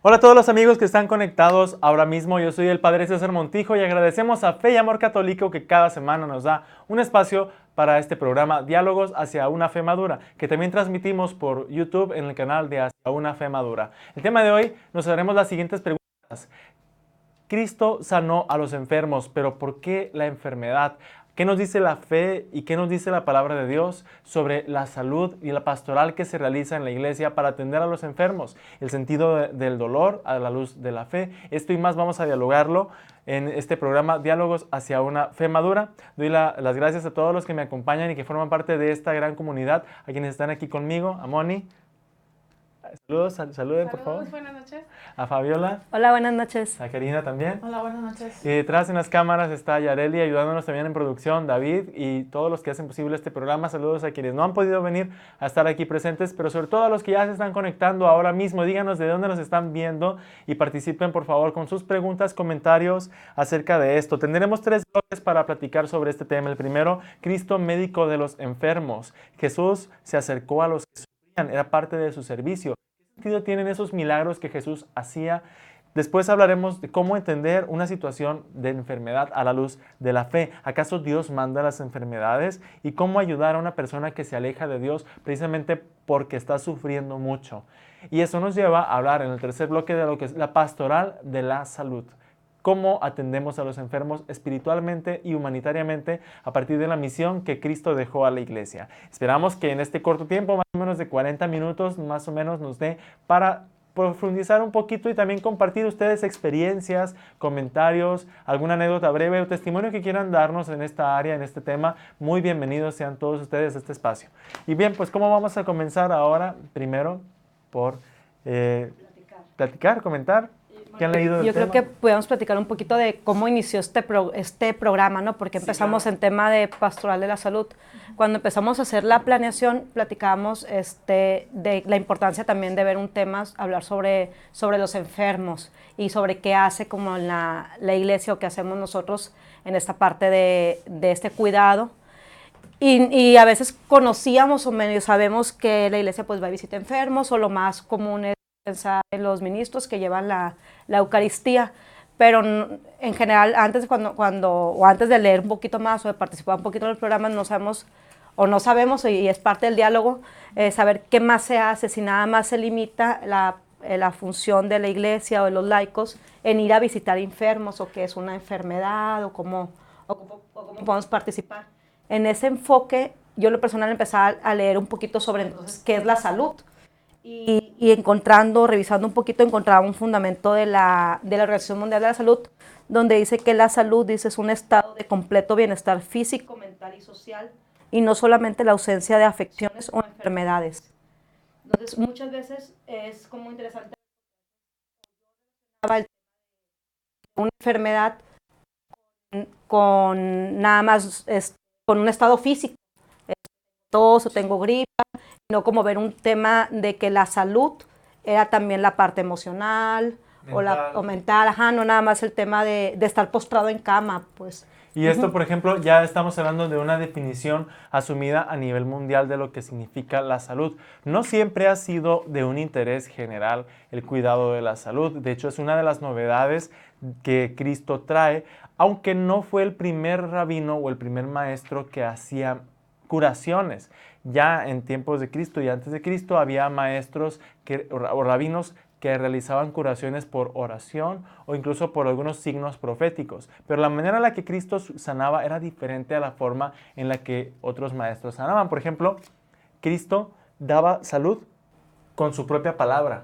Hola a todos los amigos que están conectados ahora mismo. Yo soy el Padre César Montijo y agradecemos a Fe y Amor Católico que cada semana nos da un espacio para este programa Diálogos hacia una Fe Madura, que también transmitimos por YouTube en el canal de Hacia una Fe Madura. El tema de hoy nos haremos las siguientes preguntas. Cristo sanó a los enfermos, pero ¿por qué la enfermedad? ¿Qué nos dice la fe y qué nos dice la palabra de Dios sobre la salud y la pastoral que se realiza en la iglesia para atender a los enfermos? El sentido del dolor a la luz de la fe. Esto y más vamos a dialogarlo en este programa Diálogos hacia una Fe Madura. Doy las gracias a todos los que me acompañan y que forman parte de esta gran comunidad, a quienes están aquí conmigo, a Moni. Saluden por favor. Buenas noches. A Fabiola. Hola, buenas noches. A Karina también. Hola, buenas noches. Y detrás en las cámaras está Yareli ayudándonos también en producción, David y todos los que hacen posible este programa. Saludos a quienes no han podido venir a estar aquí presentes, pero sobre todo a los que ya se están conectando ahora mismo. Díganos de dónde nos están viendo y participen por favor con sus preguntas, comentarios acerca de esto. Tendremos 3 bloques para platicar sobre este tema. El primero, Cristo médico de los enfermos. Jesús se acercó a los que sufrían, era parte de su servicio. ¿Qué sentido tienen esos milagros que Jesús hacía? Después hablaremos de cómo entender una situación de enfermedad a la luz de la fe. ¿Acaso Dios manda las enfermedades? ¿Y cómo ayudar a una persona que se aleja de Dios precisamente porque está sufriendo mucho? Y eso nos lleva a hablar en el tercer bloque de lo que es la pastoral de la salud. Cómo atendemos a los enfermos espiritualmente y humanitariamente a partir de la misión que Cristo dejó a la iglesia. Esperamos que en este corto tiempo, más o menos de 40 minutos, más o menos nos dé para profundizar un poquito y también compartir ustedes experiencias, comentarios, alguna anécdota breve o testimonio que quieran darnos en esta área, en este tema. Muy bienvenidos sean todos ustedes a este espacio. Y bien, pues ¿cómo vamos a comenzar ahora? Primero por platicar, comentar. ¿Qué han leído del Yo tema? creo que podemos platicar un poquito de cómo inició este programa, ¿no? Porque empezamos en tema de pastoral de la salud. Cuando empezamos a hacer la planeación, platicábamos de la importancia también de ver un tema, hablar sobre los enfermos y sobre qué hace como la iglesia o qué hacemos nosotros en esta parte de este cuidado. Y a veces conocíamos o medio sabemos que la iglesia pues va a visitar enfermos o lo más común es pensar en los ministros que llevan la Eucaristía, pero en general antes antes de leer un poquito más o de participar un poquito en los programas no sabemos y es parte del diálogo saber qué más se hace, si nada más se limita la función de la iglesia o de los laicos en ir a visitar enfermos o qué es una enfermedad o cómo podemos participar. En ese enfoque yo lo personal empecé a leer un poquito sobre entonces qué es la salud. Y revisando un poquito, encontraba un fundamento de la Organización Mundial de la Salud, donde dice que la salud, dice, es un estado de completo bienestar físico, mental y social, y no solamente la ausencia de afecciones o enfermedades. Entonces, muchas veces es como interesante una enfermedad con nada más, con un estado físico, tos o tengo gripa, no como ver un tema de que la salud era también la parte emocional o mental, no nada más el tema de estar postrado en cama, pues. Y esto, por ejemplo, ya estamos hablando de una definición asumida a nivel mundial de lo que significa la salud. No siempre ha sido de un interés general el cuidado de la salud. De hecho, es una de las novedades que Cristo trae, aunque no fue el primer rabino o el primer maestro que hacía curaciones. Ya en tiempos de Cristo y antes de Cristo había maestros o rabinos que realizaban curaciones por oración o incluso por algunos signos proféticos. Pero la manera en la que Cristo sanaba era diferente a la forma en la que otros maestros sanaban. Por ejemplo, Cristo daba salud con su propia palabra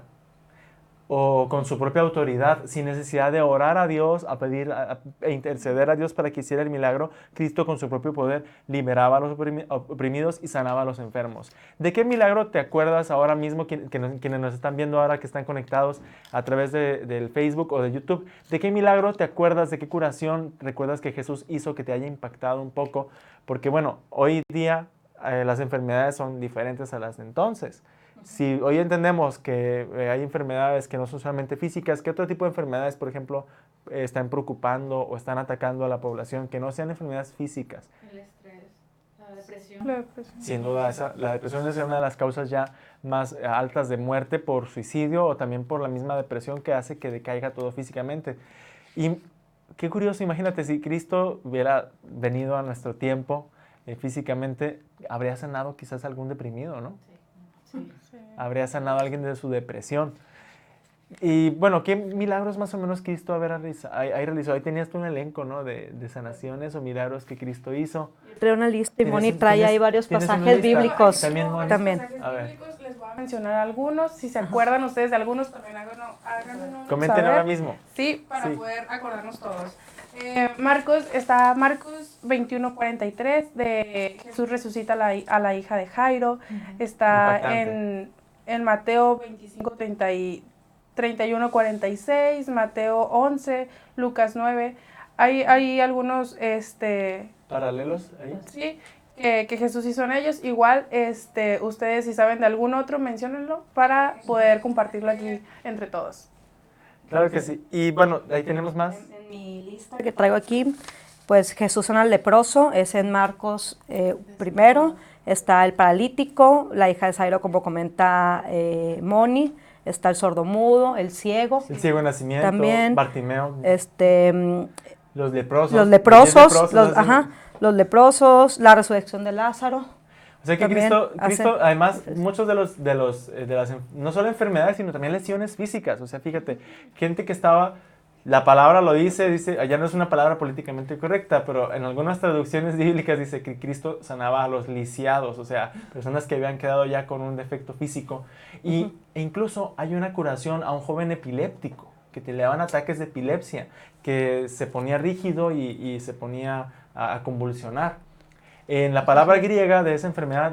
o con su propia autoridad, sin necesidad de orar a Dios, a pedir e interceder a Dios para que hiciera el milagro. Cristo con su propio poder liberaba a los oprimidos y sanaba a los enfermos. ¿De qué milagro te acuerdas ahora mismo, quienes nos están viendo ahora, que están conectados a través del Facebook o de YouTube? ¿De qué milagro te acuerdas, de qué curación recuerdas que Jesús hizo que te haya impactado un poco? Porque bueno, hoy día las enfermedades son diferentes a las de entonces. Si hoy entendemos que hay enfermedades que no son solamente físicas, ¿qué otro tipo de enfermedades, por ejemplo, están preocupando o están atacando a la población que no sean enfermedades físicas? El estrés, La depresión. La depresión. Sin duda, la depresión es una de las causas ya más altas de muerte por suicidio o también por la misma depresión que hace que decaiga todo físicamente. Y qué curioso, imagínate, si Cristo hubiera venido a nuestro tiempo físicamente, habría sanado quizás algún deprimido, ¿no? Sí. Sí. Habría sanado a alguien de su depresión. Y bueno, ¿qué milagros más o menos Cristo ha realizado? Ahí tenías tú un elenco, ¿no? de sanaciones o milagros que Cristo hizo. Trae una lista y Moni ¿Tienes- trae ahí tienes- varios tienes una pasajes lista? bíblicos. También, Moni. También. Pasajes A ver. bíblicos, les voy a mencionar algunos. Si se acuerdan ustedes de algunos, también háganos Comenten saber. ahora mismo. Sí, para Sí. poder acordarnos todos. Marcos 21:43, de Jesús resucita a la hija de Jairo. Está Impactante. en Mateo 31:46, Mateo 11, Lucas 9. Hay algunos, ¿Paralelos ahí? sí, que Jesús hizo en ellos. Igual, ustedes si saben de algún otro, menciónenlo para poder compartirlo aquí entre todos. Claro que sí. Y bueno, ahí tenemos más. En mi lista que traigo aquí, pues Jesús sana al leproso, es en Marcos primero. Está el paralítico, la hija de Jairo, como comenta Moni. Está el sordomudo, el ciego. El ciego de nacimiento, También, Bartimeo, los leprosos. los 10 leprosos, así. los leprosos, la resurrección de Lázaro. O sea que También Cristo, además, muchos de las, no solo enfermedades, sino también lesiones físicas. O sea, fíjate, gente que estaba, la palabra lo dice, allá no es una palabra políticamente correcta, pero en algunas traducciones bíblicas dice que Cristo sanaba a los lisiados, o sea, personas que habían quedado ya con un defecto físico. E incluso hay una curación a un joven epiléptico, que le daban ataques de epilepsia, que se ponía rígido y se ponía a convulsionar. En la palabra griega de esa enfermedad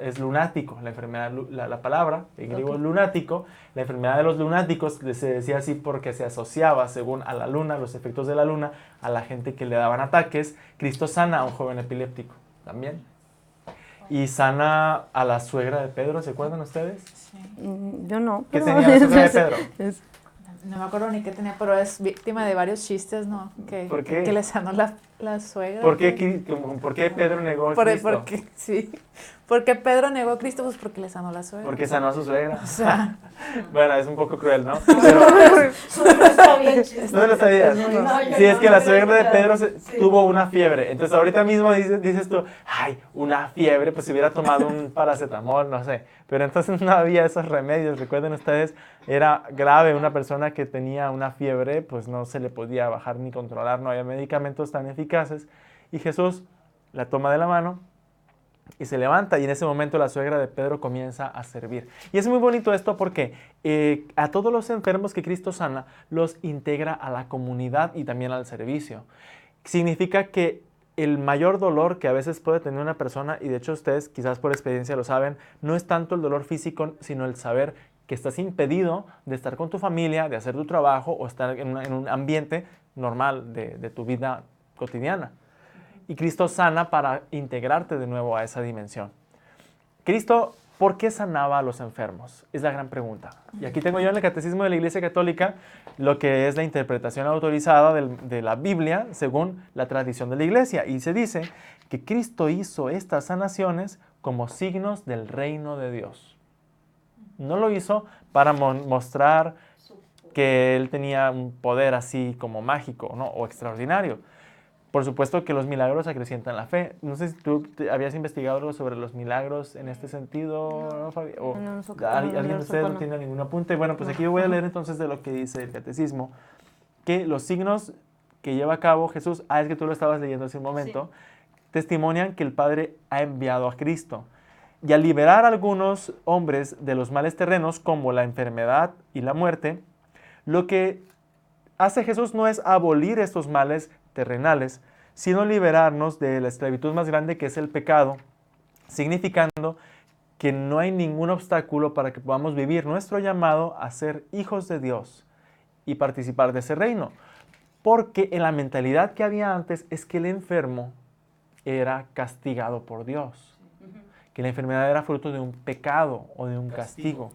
es lunático, la palabra en griego es lunático. La enfermedad de los lunáticos se decía así porque se asociaba, según a la luna, los efectos de la luna, a la gente que le daban ataques. Cristo sana a un joven epiléptico también. Y sana a la suegra de Pedro, ¿se acuerdan ustedes? Sí. Yo no. ¿Qué pero- tenía la suegra de Pedro? No me acuerdo ni qué tenía, pero es víctima de varios chistes, ¿no? ¿Por qué? Que le sanó la suegra. ¿Por qué Pedro negó a Cristo? Porque, sí. ¿Por qué Pedro negó a Cristo? Pues porque le sanó la suegra. Porque sanó a su suegra. O sea, Bueno, es un poco cruel, ¿no? Pero, no lo sabías. Sí, es que la suegra de Pedro tuvo una fiebre. Entonces ahorita mismo dices tú, ay, una fiebre, pues si hubiera tomado un paracetamol, no sé. Pero entonces no había esos remedios. Recuerden ustedes, era grave una persona que tenía una fiebre, pues no se le podía bajar ni controlar, no había medicamentos tan eficaces. Y Jesús la toma de la mano y se levanta, y en ese momento la suegra de Pedro comienza a servir. Y es muy bonito esto porque a todos los enfermos que Cristo sana, los integra a la comunidad y también al servicio. Significa que el mayor dolor que a veces puede tener una persona, y de hecho ustedes quizás por experiencia lo saben, no es tanto el dolor físico, sino el saber que estás impedido de estar con tu familia, de hacer tu trabajo o estar en un ambiente normal de tu vida cotidiana. Y Cristo sana para integrarte de nuevo a esa dimensión. Cristo, ¿por qué sanaba a los enfermos? Es la gran pregunta. Y aquí tengo yo en el Catecismo de la Iglesia Católica lo que es la interpretación autorizada de la Biblia según la tradición de la Iglesia. Y se dice que Cristo hizo estas sanaciones como signos del reino de Dios. No lo hizo para mostrar que Él tenía un poder así como mágico, ¿no? O extraordinario. Por supuesto que los milagros acrecientan la fe. No sé si tú habías investigado algo sobre los milagros en este sentido, ¿no, Fabi? O ¿alguien de ustedes no tiene ningún apunte? Bueno, pues aquí yo voy a leer entonces de lo que dice el Catecismo, que los signos que lleva a cabo Jesús, es que tú lo estabas leyendo hace un momento, testimonian que el Padre ha enviado a Cristo. Y al liberar a algunos hombres de los males terrenos, como la enfermedad y la muerte, lo que hace Jesús no es abolir estos males terrenales, sino liberarnos de la esclavitud más grande, que es el pecado, significando que no hay ningún obstáculo para que podamos vivir nuestro llamado a ser hijos de Dios y participar de ese reino. Porque en la mentalidad que había antes es que el enfermo era castigado por Dios, que la enfermedad era fruto de un pecado o de un castigo.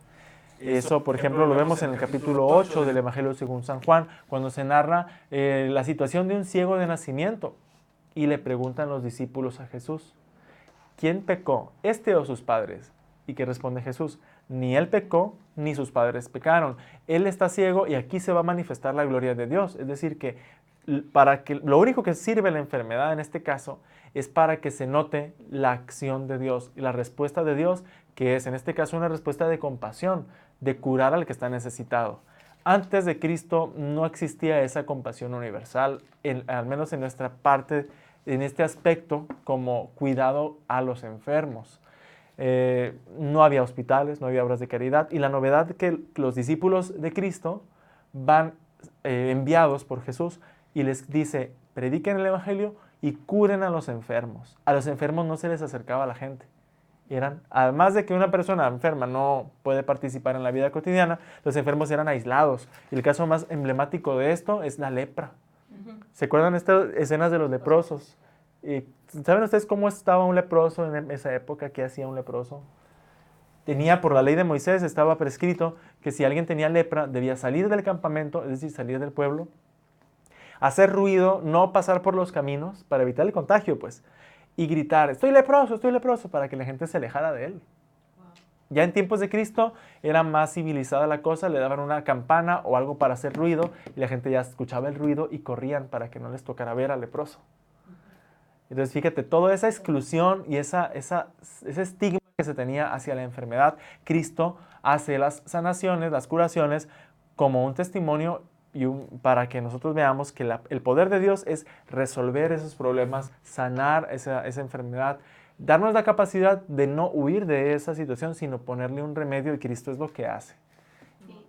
Eso, por ejemplo, lo vemos en el capítulo 8 del Evangelio según San Juan, cuando se narra la situación de un ciego de nacimiento y le preguntan los discípulos a Jesús, ¿quién pecó, este o sus padres? ¿Y qué responde Jesús? Ni él pecó, ni sus padres pecaron. Él está ciego y aquí se va a manifestar la gloria de Dios. Es decir, que lo único que sirve la enfermedad en este caso es para que se note la acción de Dios y la respuesta de Dios, que es en este caso una respuesta de compasión, de curar al que está necesitado. Antes de Cristo no existía esa compasión universal, al menos en nuestra parte, en este aspecto, como cuidado a los enfermos. No había hospitales, no había obras de caridad, y la novedad que los discípulos de Cristo van enviados por Jesús y les dice, prediquen el evangelio y curen a los enfermos. A los enfermos no se les acercaba a la gente. Además de que una persona enferma no puede participar en la vida cotidiana, los enfermos eran aislados. Y el caso más emblemático de esto es la lepra. ¿Se acuerdan estas escenas de los leprosos? ¿Saben ustedes cómo estaba un leproso en esa época? ¿Qué hacía un leproso? Por la ley de Moisés, estaba prescrito que si alguien tenía lepra, debía salir del campamento, es decir, salir del pueblo, hacer ruido, no pasar por los caminos para evitar el contagio, pues, y gritar, estoy leproso, para que la gente se alejara de él. Wow. Ya en tiempos de Cristo era más civilizada la cosa, le daban una campana o algo para hacer ruido, y la gente ya escuchaba el ruido y corrían para que no les tocara ver al leproso. Entonces, fíjate, toda esa exclusión y ese estigma que se tenía hacia la enfermedad, Cristo hace las sanaciones, las curaciones, como un testimonio para que nosotros veamos que el poder de Dios es resolver esos problemas, sanar esa enfermedad, darnos la capacidad de no huir de esa situación, sino ponerle un remedio, y Cristo es lo que hace.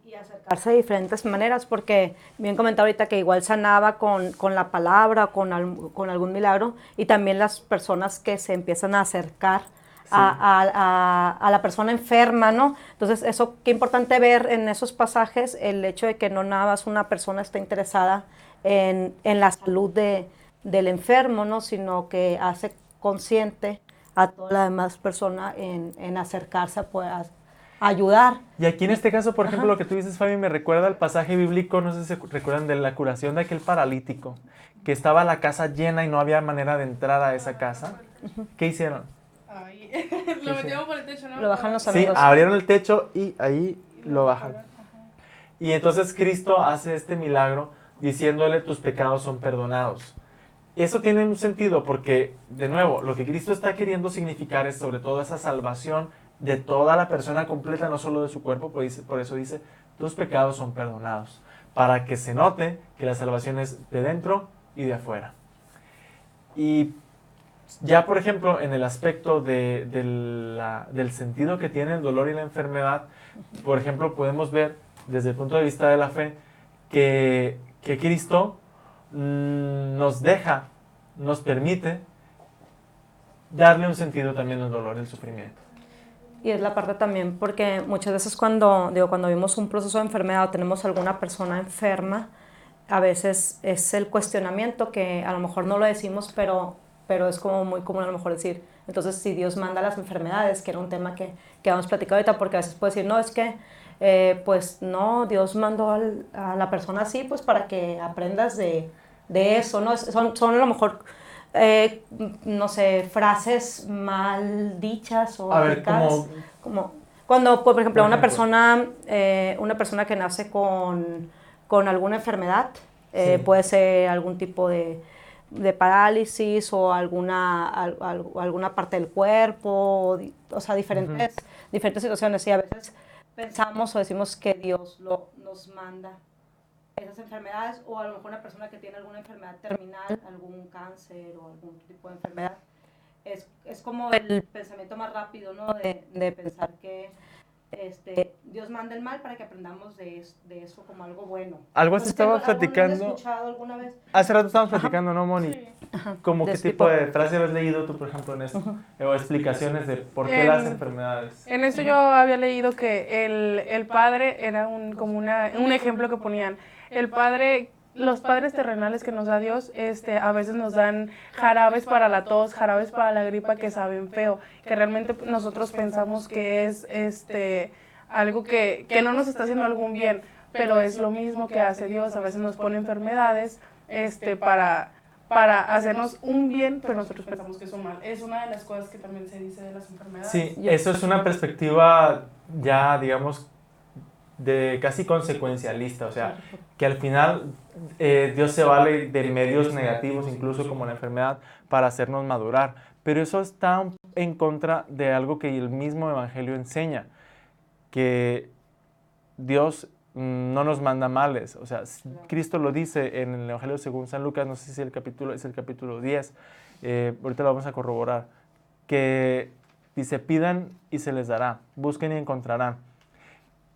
Y acercarse de diferentes maneras, porque bien comentaba ahorita que igual sanaba con la palabra, con algún milagro, y también las personas que se empiezan a acercar a la persona enferma, ¿no? Entonces, eso, qué importante ver en esos pasajes el hecho de que no nada más una persona está interesada en la salud del enfermo, ¿no? Sino que hace consciente a toda la demás persona en acercarse a ayudar. Y aquí en este caso, por ejemplo, lo que tú dices, Fabi, me recuerda al pasaje bíblico, no sé si se recuerdan, de la curación de aquel paralítico, que estaba la casa llena y no había manera de entrar a esa casa. ¿Qué hicieron? Ay, lo metieron por el techo, ¿no? Lo bajan los amigos. Sí, abrieron el techo y ahí lo bajan. Y entonces Cristo hace este milagro diciéndole, tus pecados son perdonados. Eso tiene un sentido porque, de nuevo, lo que Cristo está queriendo significar es sobre todo esa salvación de toda la persona completa, no solo de su cuerpo, por eso dice, tus pecados son perdonados, para que se note que la salvación es de dentro y de afuera. Y ya, por ejemplo, en el aspecto del sentido que tiene el dolor y la enfermedad, por ejemplo, podemos ver desde el punto de vista de la fe que Cristo nos permite darle un sentido también al dolor y al sufrimiento. Y es la parte también, porque muchas veces cuando vimos un proceso de enfermedad o tenemos alguna persona enferma, a veces es el cuestionamiento que a lo mejor no lo decimos, pero es como muy común a lo mejor decir, entonces si Dios manda las enfermedades, que era un tema que hemos platicado ahorita, porque a veces puede decir, no, es que pues no, Dios mandó a la persona así, pues para que aprendas de eso, ¿no? Son a lo mejor, no sé, frases mal dichas o aplicadas, como cuando, por ejemplo, una persona que nace con alguna enfermedad, puede ser algún tipo de parálisis o alguna parte del cuerpo, o sea, diferentes situaciones, y a veces pensamos o decimos que Dios nos manda esas enfermedades, o a lo mejor una persona que tiene alguna enfermedad terminal, algún cáncer o algún tipo de enfermedad, es como el pensamiento más rápido, ¿no? De pensar que Dios manda el mal para que aprendamos de eso como algo bueno. Algo así estaba platicando. ¿Has escuchado alguna vez? Hace rato estábamos platicando, ¿no, Moni? Sí. Como qué tipo de frase has leído tú, por ejemplo, en esto, o explicaciones de por qué las enfermedades. En esto yo había leído que el padre era como un ejemplo que ponían. Los padres terrenales que nos da Dios, a veces nos dan jarabes para la tos, jarabes para la gripa que saben feo, que realmente nosotros pensamos que es algo que no nos está haciendo algún bien, pero es lo mismo que hace Dios. A veces nos pone enfermedades para hacernos un bien, pero nosotros pensamos que es un mal. Es una de las cosas que también se dice de las enfermedades. Sí, eso es una perspectiva ya, digamos, de casi consecuencialista, o sea, que al final Dios se vale de medios negativos, incluso como la enfermedad, para hacernos madurar. Pero eso está en contra de algo que el mismo Evangelio enseña, que Dios no nos manda males. O sea, Cristo lo dice en el Evangelio según San Lucas, no sé si es el capítulo 10, ahorita lo vamos a corroborar, que dice, pidan y se les dará, busquen y encontrarán.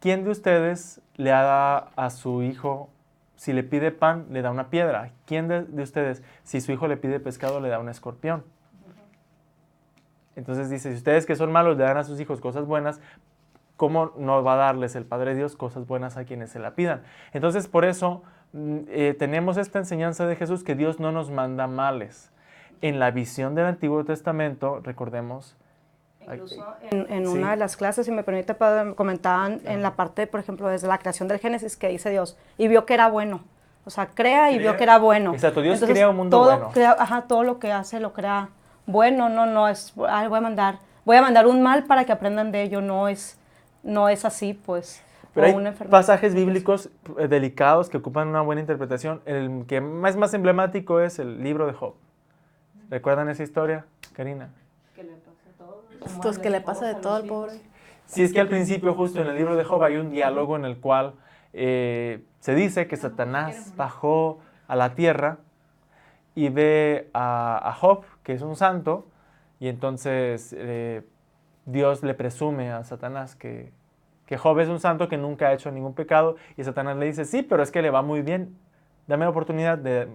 ¿Quién de ustedes le da a su hijo, si le pide pan, le da una piedra? ¿Quién de ustedes, si su hijo le pide pescado, le da un escorpión? Entonces dice, si ustedes que son malos le dan a sus hijos cosas buenas, ¿cómo no va a darles el Padre Dios cosas buenas a quienes se la pidan? Entonces, por eso tenemos esta enseñanza de Jesús que Dios no nos manda males. En la visión del Antiguo Testamento, recordemos... Incluso en una de las clases, si me permite, Padre, comentaban en la parte, por ejemplo, desde la creación del Génesis, que dice Dios, y vio que era bueno. O sea, crea y vio que era bueno. Exacto, Dios Entonces, crea un mundo todo bueno. Todo lo que hace lo crea bueno. No es, voy a mandar un mal para que aprendan de ello. No es así, pues. Pero hay una enfermedad. pasajes bíblicos delicados que ocupan una buena interpretación. El que es más emblemático es el libro de Job. ¿Recuerdan esa historia, Karina? Pues que le pasa de todo al pobre. Sí, es que al principio, justo en el libro de Job, hay un diálogo en el cual se dice que Satanás bajó a la tierra y ve a Job, que es un santo, y entonces Dios le presume a Satanás que Job es un santo que nunca ha hecho ningún pecado, y Satanás le dice, sí, pero es que le va muy bien, dame la oportunidad de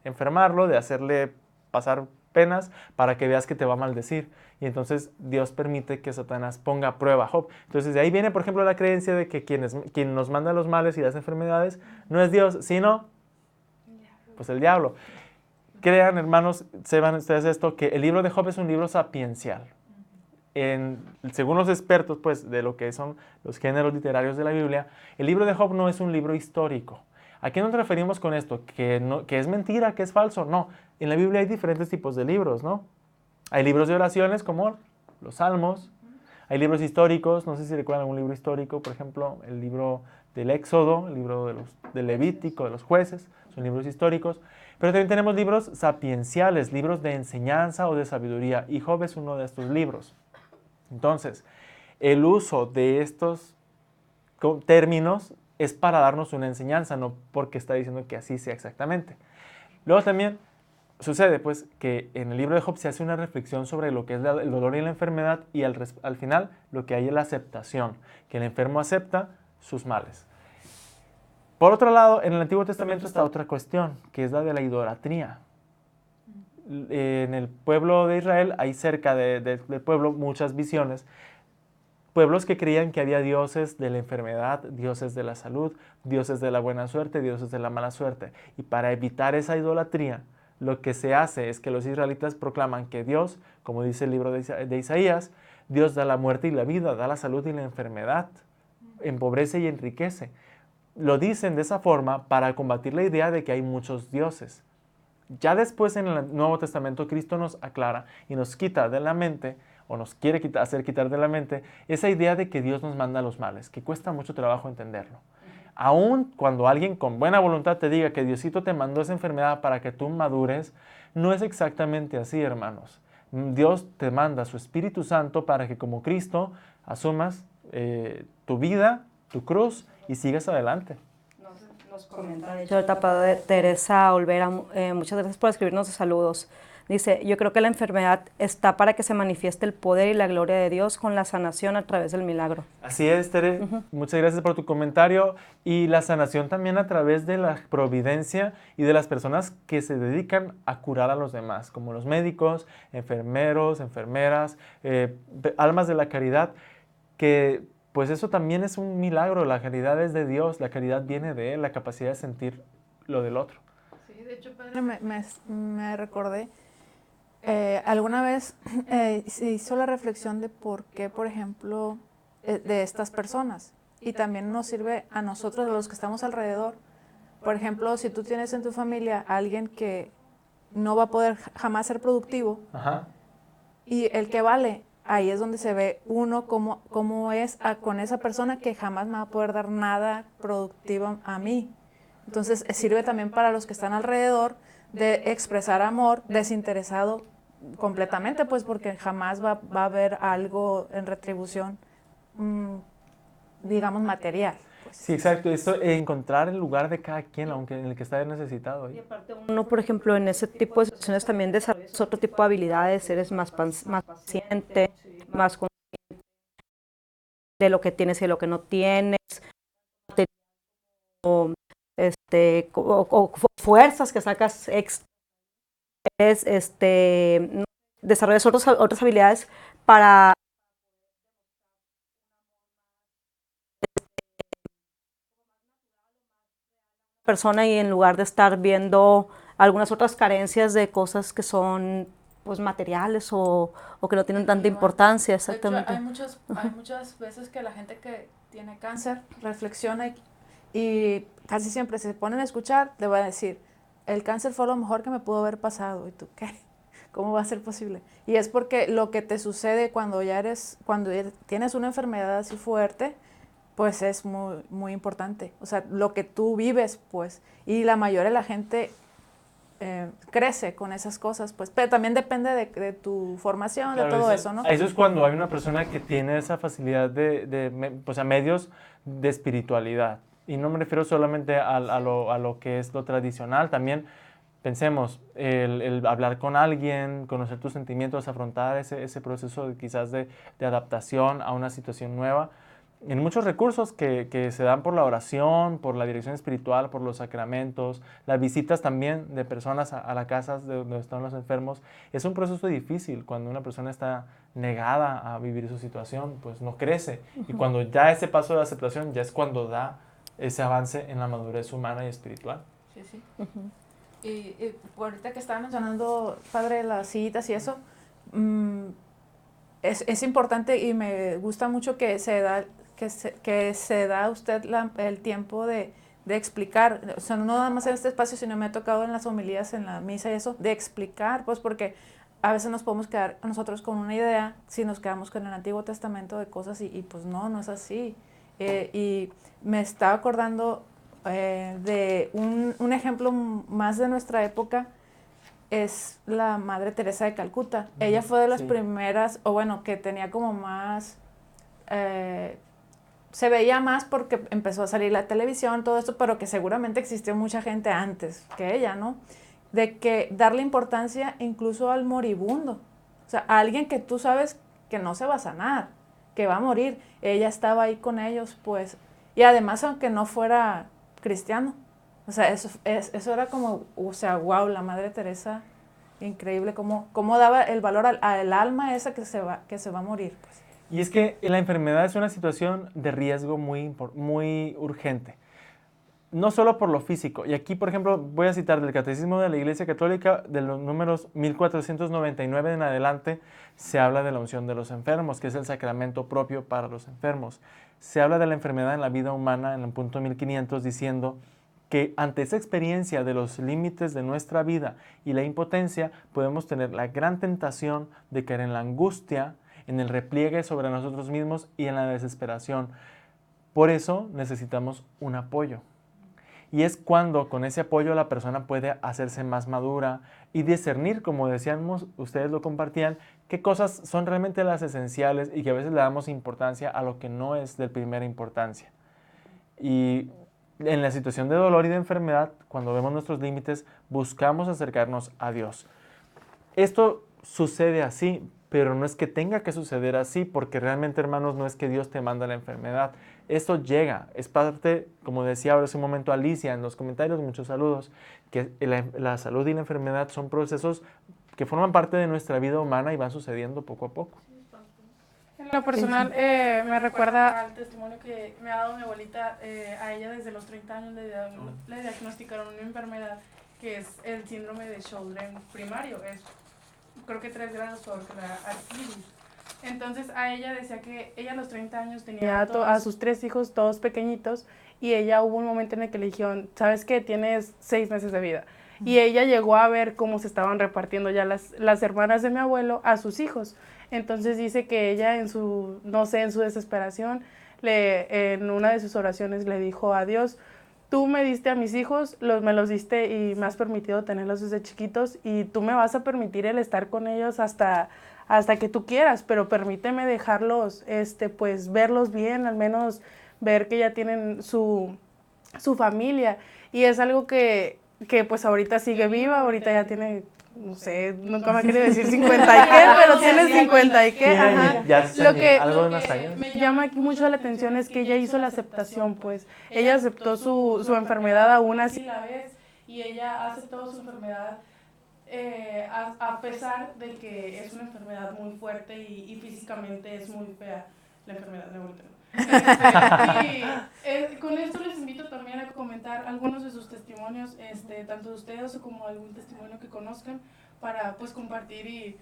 enfermarlo, de hacerle pasar penas para que veas que te va a maldecir. Y entonces Dios permite que Satanás ponga a prueba a Job. Entonces de ahí viene, por ejemplo, la creencia de que quien nos manda los males y las enfermedades no es Dios, sino pues el diablo. Crean, hermanos, sepan ustedes esto, que el libro de Job es un libro sapiencial. Según los expertos, pues, de lo que son los géneros literarios de la Biblia, el libro de Job no es un libro histórico. ¿A qué nos referimos con esto? ¿Que es mentira, que es falso? No. En la Biblia hay diferentes tipos de libros, ¿no? Hay libros de oraciones como los Salmos, hay libros históricos, no sé si recuerdan algún libro histórico, por ejemplo, el libro del Éxodo, el libro del Levítico, de los jueces, son libros históricos, pero también tenemos libros sapienciales, libros de enseñanza o de sabiduría, y Job es uno de estos libros. Entonces, el uso de estos términos es para darnos una enseñanza, no porque está diciendo que así sea exactamente. Luego también sucede pues que en el libro de Job se hace una reflexión sobre lo que es el dolor y la enfermedad, y al final lo que hay es la aceptación, que el enfermo acepta sus males. Por otro lado, en el Antiguo Testamento está otra cuestión, que es la de la idolatría. En el pueblo de Israel hay cerca del pueblo muchas visiones, pueblos que creían que había dioses de la enfermedad, dioses de la salud, dioses de la buena suerte, dioses de la mala suerte. Y para evitar esa idolatría, lo que se hace es que los israelitas proclaman que Dios, como dice el libro de Isaías, Dios da la muerte y la vida, da la salud y la enfermedad, empobrece y enriquece. Lo dicen de esa forma para combatir la idea de que hay muchos dioses. Ya después en el Nuevo Testamento Cristo nos aclara y nos quita de la mente, o nos quiere hacer quitar de la mente, esa idea de que Dios nos manda los males, que cuesta mucho trabajo entenderlo. Aún cuando alguien con buena voluntad te diga que Diosito te mandó esa enfermedad para que tú madures, no es exactamente así, hermanos. Dios te manda su Espíritu Santo para que como Cristo asumas tu vida, tu cruz y sigas adelante. Nos comenta, de hecho, el Padre Teresa Olvera, muchas gracias por escribirnos saludos. Dice, yo creo que la enfermedad está para que se manifieste el poder y la gloria de Dios con la sanación a través del milagro. Así es, Tere. Muchas gracias por tu comentario. Y la sanación también a través de la providencia y de las personas que se dedican a curar a los demás, como los médicos, enfermeros, enfermeras, almas de la caridad, que pues eso también es un milagro. La caridad es de Dios, la caridad viene de Él, la capacidad de sentir lo del otro. Sí, de hecho, padre, me recordé. Alguna vez se hizo la reflexión de por qué, por ejemplo, de estas personas. Y también nos sirve a nosotros, a los que estamos alrededor. Por ejemplo, si tú tienes en tu familia a alguien que no va a poder jamás ser productivo. Ajá. Y el que vale, ahí es donde se ve uno cómo es con esa persona que jamás me va a poder dar nada productivo a mí. Entonces sirve también para los que están alrededor de expresar amor desinteresado completamente, pues porque jamás va a haber algo en retribución, digamos, material. Pues. Sí, exacto. Esto, encontrar el lugar de cada quien, aunque en el que está necesitado. Y aparte uno, por ejemplo, en ese tipo de situaciones también desarrollas otro tipo de habilidades, eres más paciente, más consciente de lo que tienes y lo que no tienes, o fuerzas que sacas extra, desarrollas otras habilidades para persona y en lugar de estar viendo algunas otras carencias de cosas que son pues materiales o que no tienen tanta importancia, exactamente. De hecho, hay muchas veces que la gente que tiene cáncer reflexiona y casi siempre se ponen a escuchar, le voy a decir, el cáncer fue lo mejor que me pudo haber pasado. ¿Y tú qué? ¿Cómo va a ser posible? Y es porque lo que te sucede cuando tienes una enfermedad así fuerte, pues es muy, muy importante. O sea, lo que tú vives, pues, y la mayoría de la gente crece con esas cosas, pues, pero también depende de tu formación, Claro, de todo eso, ¿no? Eso es cuando hay una persona que tiene esa facilidad pues, a medios de espiritualidad. Y no me refiero solamente a lo que es lo tradicional, también pensemos, el hablar con alguien, conocer tus sentimientos, afrontar ese proceso quizás de adaptación a una situación nueva. En muchos recursos que se dan por la oración, por la dirección espiritual, por los sacramentos, las visitas también de personas a las casas de donde están los enfermos. Es un proceso difícil cuando una persona está negada a vivir su situación, pues no crece. Y cuando ya ese paso de aceptación ya es cuando da ese avance en la madurez humana y espiritual. Sí, sí. Y ahorita que estaba mencionando, padre, las citas y eso, es importante y me gusta mucho que se da usted el tiempo de explicar, o sea, no nada más en este espacio, sino me ha tocado en las homilías, en la misa y eso, de explicar, pues porque a veces nos podemos quedar nosotros con una idea si nos quedamos con el Antiguo Testamento de cosas y pues no es así. Y me estaba acordando de un ejemplo más de nuestra época, es la Madre Teresa de Calcuta. Ella fue de las primeras, o bueno, que tenía como más, se veía más porque empezó a salir la televisión, todo esto, pero que seguramente existió mucha gente antes que ella, ¿no? De que darle importancia incluso al moribundo, o sea, a alguien que tú sabes que no se va a sanar, que va a morir. Ella estaba ahí con ellos, pues, y además aunque no fuera cristiano, o sea, eso era como, o sea, wow, la Madre Teresa, increíble cómo daba el valor al alma esa que se va a morir, pues. Y es que la enfermedad es una situación de riesgo muy urgente. No solo por lo físico. Y aquí, por ejemplo, voy a citar del Catecismo de la Iglesia Católica, de los números 1499 en adelante, se habla de la unción de los enfermos, que es el sacramento propio para los enfermos. Se habla de la enfermedad en la vida humana en el punto 1500, diciendo que ante esa experiencia de los límites de nuestra vida y la impotencia, podemos tener la gran tentación de caer en la angustia, en el repliegue sobre nosotros mismos y en la desesperación. Por eso necesitamos un apoyo. Y es cuando con ese apoyo la persona puede hacerse más madura y discernir, como decíamos, ustedes lo compartían, qué cosas son realmente las esenciales y que a veces le damos importancia a lo que no es de primera importancia. Y en la situación de dolor y de enfermedad, cuando vemos nuestros límites, buscamos acercarnos a Dios. Esto sucede así, pero no es que tenga que suceder así, porque realmente, hermanos, no es que Dios te manda la enfermedad. Esto llega, es parte, como decía ahora hace un momento Alicia en los comentarios, muchos saludos, que la salud y la enfermedad son procesos que forman parte de nuestra vida humana y van sucediendo poco a poco. En lo personal, me recuerda al testimonio que me ha dado mi abuelita. A ella desde los 30 años le diagnosticaron una enfermedad que es el síndrome de Sjögren primario. Es, creo que 3 grados peor que la artritis. Entonces a ella decía que ella a los 30 años tenía a sus 3 hijos, todos pequeñitos, y ella hubo un momento en el que le dijeron, ¿sabes qué? Tienes 6 meses de vida. y ella llegó a ver cómo se estaban repartiendo ya las hermanas de mi abuelo a sus hijos. Entonces dice que ella en su, no sé, en su desesperación, en una de sus oraciones le dijo a Dios: tú me diste a mis hijos, me los diste y me has permitido tenerlos desde chiquitos, y tú me vas a permitir el estar con ellos hasta que tú quieras, pero permíteme dejarlos, pues verlos bien, al menos ver que ya tienen su familia. Y es algo que pues ahorita sigue viva, ahorita ya tiene, no sé, nunca me ha querido decir 50 y qué, pero tiene 50 y qué, ajá. Lo que me llama aquí mucho la atención es que ella hizo la aceptación, pues. Ella aceptó su enfermedad aún así la vez, y ella ha aceptado su enfermedad a pesar de que es una enfermedad muy fuerte y físicamente es muy fea la enfermedad de ahorita. Con esto les invito también a comentar algunos de sus testimonios, tanto de ustedes como algún testimonio que conozcan, para pues compartir y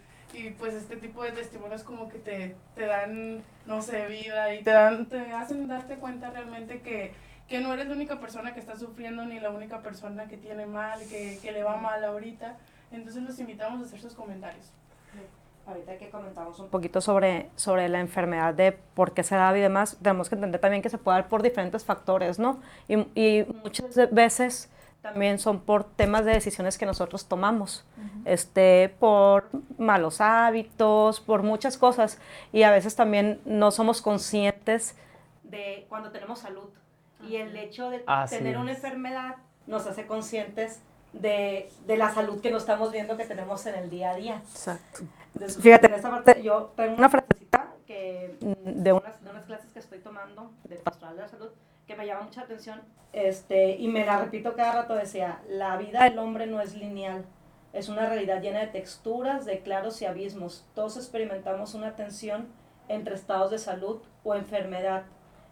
pues este tipo de testimonios como que te dan, no sé, vida, y te hacen darte cuenta realmente que no eres la única persona que está sufriendo, ni la única persona que tiene mal, que le va mal ahorita. Entonces los invitamos a hacer sus comentarios. Ahorita que comentamos un poquito sobre la enfermedad, de por qué se da y demás, tenemos que entender también que se puede dar por diferentes factores, ¿no? Y muchas veces también son por temas de decisiones que nosotros tomamos, por malos hábitos, por muchas cosas, y a veces también no somos conscientes de cuando tenemos salud. Y el hecho de tener una enfermedad nos hace conscientes de la salud que no estamos viendo que tenemos en el día a día. Exacto. Entonces, fíjate, en esta parte yo tengo una frasecita de unas clases que estoy tomando de Pastoral de la Salud que me llama mucha atención, y me la repito cada rato. Decía: la vida del hombre no es lineal, es una realidad llena de texturas, de claros y abismos. Todos experimentamos una tensión entre estados de salud o enfermedad,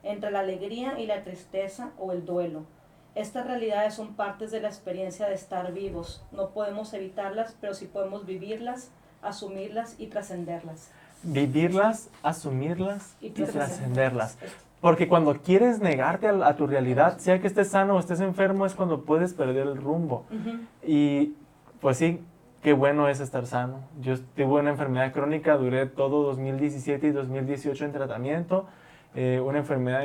entre la alegría y la tristeza o el duelo. Estas realidades son partes de la experiencia de estar vivos. No podemos evitarlas, pero sí podemos vivirlas, asumirlas y trascenderlas. Vivirlas, asumirlas y trascenderlas. Porque cuando quieres negarte a tu realidad, sea que estés sano o estés enfermo, es cuando puedes perder el rumbo. Y pues sí, qué bueno es estar sano. Yo tuve una enfermedad crónica, duré todo 2017 y 2018 en tratamiento. Una enfermedad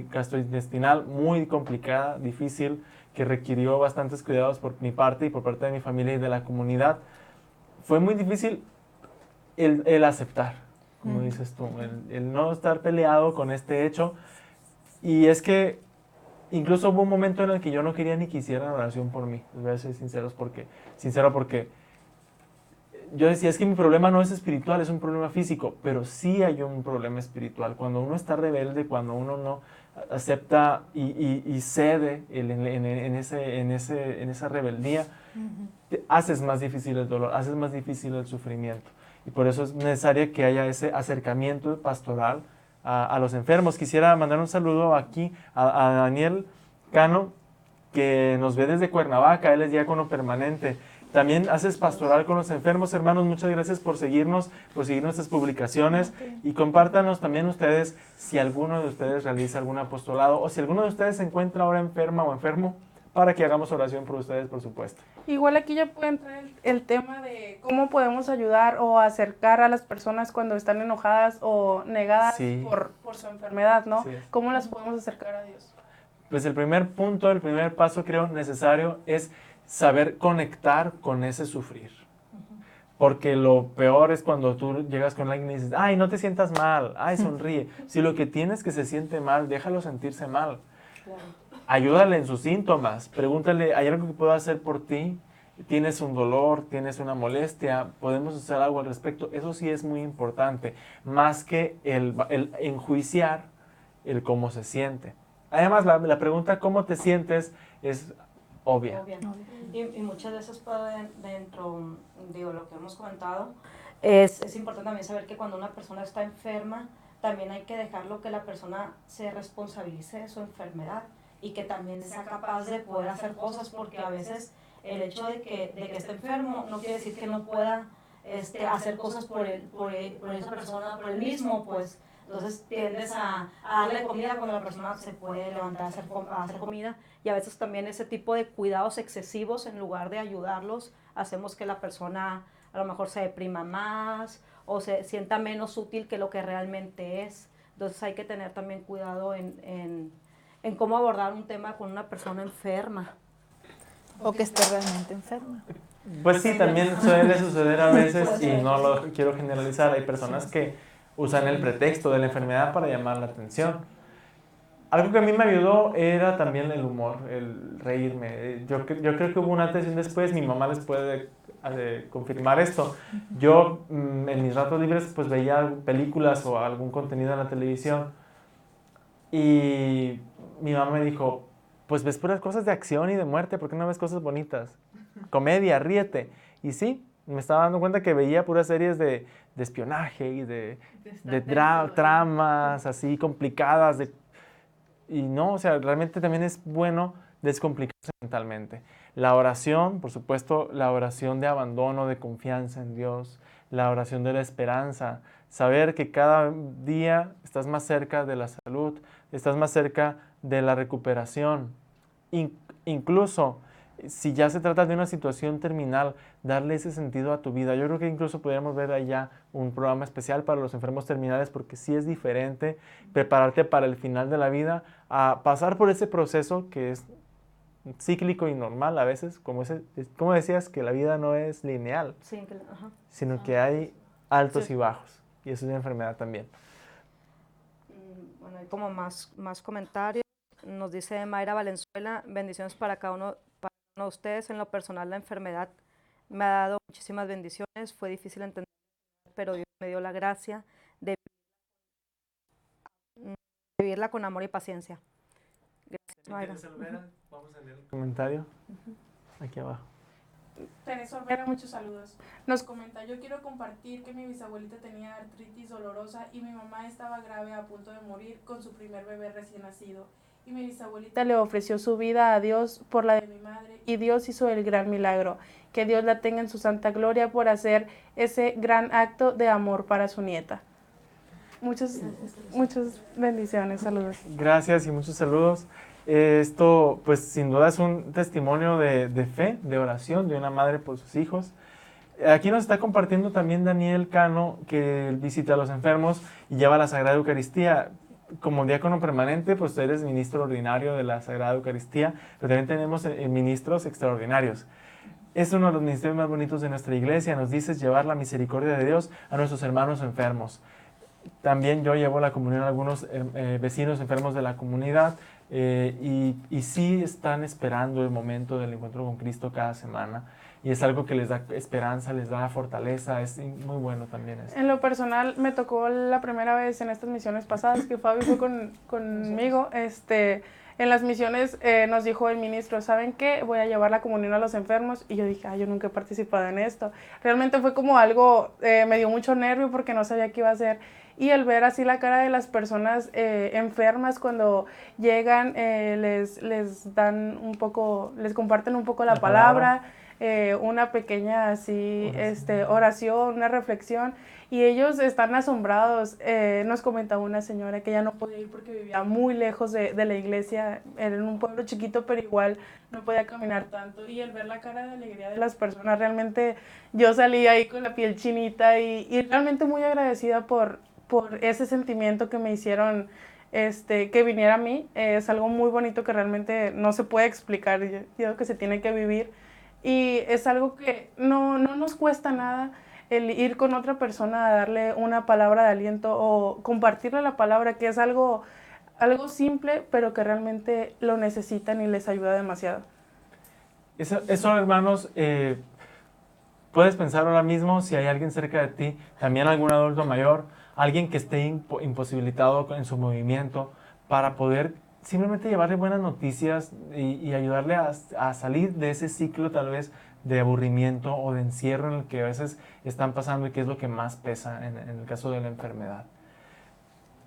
gastrointestinal muy complicada, difícil, que requirió bastantes cuidados por mi parte y por parte de mi familia y de la comunidad. Fue muy difícil el aceptar, como dices tú, el no estar peleado con este hecho. Y es que incluso hubo un momento en el que yo no quería ni que hicieran oración por mí. Les voy a ser sincero porque yo decía, es que mi problema no es espiritual, es un problema físico, pero sí hay un problema espiritual. Cuando uno está rebelde, cuando uno no acepta y cede en esa rebeldía, haces más difícil el dolor, haces más difícil el sufrimiento. Y por eso es necesario que haya ese acercamiento pastoral a los enfermos. Quisiera mandar un saludo aquí a Daniel Cano, que nos ve desde Cuernavaca. Él es diácono permanente. También haces pastoral con los enfermos. Hermanos, muchas gracias por seguir nuestras publicaciones, y compártanos también ustedes si alguno de ustedes realiza algún apostolado, o si alguno de ustedes se encuentra ahora enferma o enfermo, para que hagamos oración por ustedes, por supuesto. Igual aquí ya puede entrar el tema de cómo podemos ayudar o acercar a las personas cuando están enojadas o negadas por su enfermedad, ¿no? Sí. ¿Cómo las podemos acercar a Dios? Pues el primer punto, el primer paso creo necesario es saber conectar con ese sufrir. Porque lo peor es cuando tú llegas con alguien y dices, ay, no te sientas mal, ay, sonríe. Si lo que tienes que se siente mal, déjalo sentirse mal. Claro. Ayúdale en sus síntomas, pregúntale, ¿hay algo que puedo hacer por ti? ¿Tienes un dolor? ¿Tienes una molestia? ¿Podemos hacer algo al respecto? Eso sí es muy importante, más que el enjuiciar el cómo se siente. Además, la pregunta ¿cómo te sientes? Es obvia. Y muchas veces dentro de lo que hemos comentado, es importante también saber que cuando una persona está enferma, también hay que dejarlo que la persona se responsabilice de su enfermedad y que también sea capaz de poder hacer cosas, porque a veces el hecho de que esté enfermo no quiere decir que no pueda hacer cosas por esa persona, por él mismo, pues Entonces tiendes a darle comida cuando la persona se puede levantar a hacer comida, y a veces también ese tipo de cuidados excesivos, en lugar de ayudarlos, hacemos que la persona a lo mejor se deprima más o se sienta menos útil que lo que realmente es. Entonces hay que tener también cuidado en cómo abordar un tema con una persona enferma. O que esté realmente enferma. Pues sí, también suele suceder a veces, y no lo quiero generalizar, hay personas que usan el pretexto de la enfermedad para llamar la atención. Algo que a mí me ayudó era también el humor, el reírme. Yo creo que hubo un antes y un después, mi mamá les puede confirmar esto. Yo en mis ratos libres pues veía películas o algún contenido en la televisión y mi mamá me dijo, pues ves puras cosas de acción y de muerte, ¿por qué no ves cosas bonitas? Comedia, ríete. Y sí, me estaba dando cuenta que veía puras series de espionaje y de tramas así complicadas. Y no, o sea, realmente también es bueno descomplicarse mentalmente. La oración, por supuesto, la oración de abandono, de confianza en Dios, la oración de la esperanza, saber que cada día estás más cerca de la salud, estás más cerca de la recuperación. Incluso si ya se trata de una situación terminal, darle ese sentido a tu vida. Yo creo que incluso podríamos ver allá un programa especial para los enfermos terminales, porque sí es diferente prepararte para el final de la vida, a pasar por ese proceso que es cíclico y normal a veces, como decías, que la vida no es lineal, Sí, ajá. sino que hay altos y bajos, y eso es una enfermedad también. Bueno, hay como más comentarios. Nos dice Mayra Valenzuela, bendiciones para cada uno de ustedes. En lo personal, la enfermedad me ha dado muchísimas bendiciones, fue difícil entender, pero Dios me dio la gracia de vivirla con amor y paciencia. Gracias, Mayra. Vamos a leer el comentario aquí abajo. Teresa Olvera, muchos saludos. Nos comenta, yo quiero compartir que mi bisabuelita tenía artritis dolorosa y mi mamá estaba grave a punto de morir con su primer bebé recién nacido. Y mi bisabuelita le ofreció su vida a Dios por la de mi madre y Dios hizo el gran milagro. Que Dios la tenga en su santa gloria por hacer ese gran acto de amor para su nieta. Muchas bendiciones, saludos. Gracias y muchos saludos. Esto, pues sin duda es un testimonio de fe, de oración de una madre por sus hijos. Aquí nos está compartiendo también Daniel Cano, que visita a los enfermos y lleva la Sagrada Eucaristía. Como diácono permanente, pues tú eres ministro ordinario de la Sagrada Eucaristía, pero también tenemos ministros extraordinarios. Es uno de los ministerios más bonitos de nuestra iglesia. Nos dices llevar la misericordia de Dios a nuestros hermanos enfermos. También yo llevo la comunión a algunos vecinos enfermos de la comunidad y sí están esperando el momento del encuentro con Cristo cada semana. Y es algo que les da esperanza, les da fortaleza, es muy bueno también eso. En lo personal, me tocó la primera vez en estas misiones pasadas que Fabi fue conmigo. En las misiones nos dijo el ministro, ¿saben qué? Voy a llevar la comunión a los enfermos. Y yo dije, yo nunca he participado en esto. Realmente fue como algo, me dio mucho nervio porque no sabía qué iba a hacer. Y el ver así la cara de las personas enfermas cuando llegan, les dan un poco, les comparten un poco la palabra. Una pequeña así oración, una reflexión, y ellos están asombrados. Nos comentaba una señora que ya no podía ir porque vivía muy lejos de la iglesia, era en un pueblo chiquito, pero igual no podía caminar tanto, y el ver la cara de alegría de las personas, realmente yo salí ahí con la piel chinita y realmente muy agradecida por ese sentimiento que me hicieron que viniera a mí. Es algo muy bonito que realmente no se puede explicar, yo creo que se tiene que vivir. Y es algo que no nos cuesta nada el ir con otra persona a darle una palabra de aliento o compartirle la palabra, que es algo simple, pero que realmente lo necesitan y les ayuda demasiado. Eso hermanos, puedes pensar ahora mismo si hay alguien cerca de ti, también algún adulto mayor, alguien que esté imposibilitado en su movimiento, para poder simplemente llevarle buenas noticias y ayudarle a salir de ese ciclo tal vez de aburrimiento o de encierro en el que a veces están pasando y que es lo que más pesa en el caso de la enfermedad.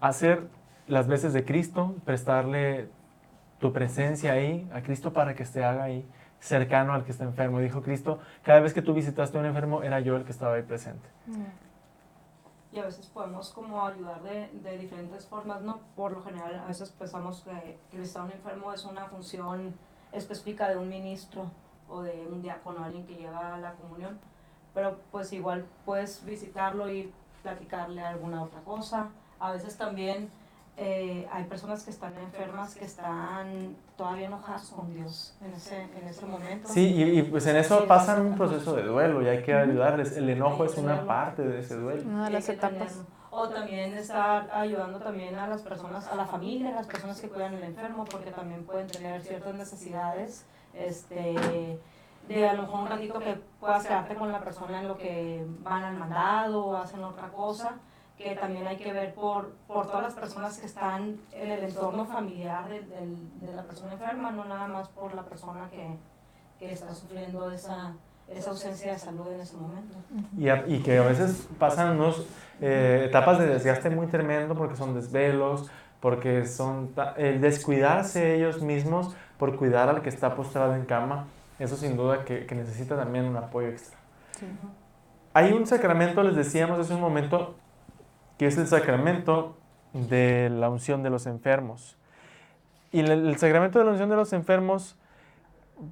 Hacer las veces de Cristo, prestarle tu presencia ahí a Cristo para que se haga ahí cercano al que está enfermo. Dijo Cristo, cada vez que tú visitaste a un enfermo era yo el que estaba ahí presente. y a veces podemos como ayudar de diferentes formas, ¿no? Por lo general, a veces pensamos que visitar a un enfermo es una función específica de un ministro o de un diácono, alguien que lleva la comunión, pero pues igual puedes visitarlo y platicarle alguna otra cosa. A veces también hay personas que están enfermas que están todavía enojadas con Dios en ese momento. Sí, y pues en eso pasan un proceso de duelo y hay que ayudarles. El enojo es una parte de ese duelo. Una de las etapas. Tenerlo. O también estar ayudando también a las personas, a la familia, a las personas que cuidan al enfermo, porque también pueden tener ciertas necesidades, de a lo mejor un ratito que puedas quedarte con la persona en lo que van al mandado o hacen otra cosa, que también hay que ver por todas las personas que están en el entorno familiar de la persona enferma, no nada más por la persona que está sufriendo esa ausencia de salud en ese momento. Y que a veces pasan unos etapas de desgaste muy tremendo porque son desvelos, porque son el descuidarse ellos mismos por cuidar al que está postrado en cama. Eso sin duda que necesita también un apoyo extra. Sí. Hay un sacramento, les decíamos hace un momento, que es el sacramento de la unción de los enfermos. Y el sacramento de la unción de los enfermos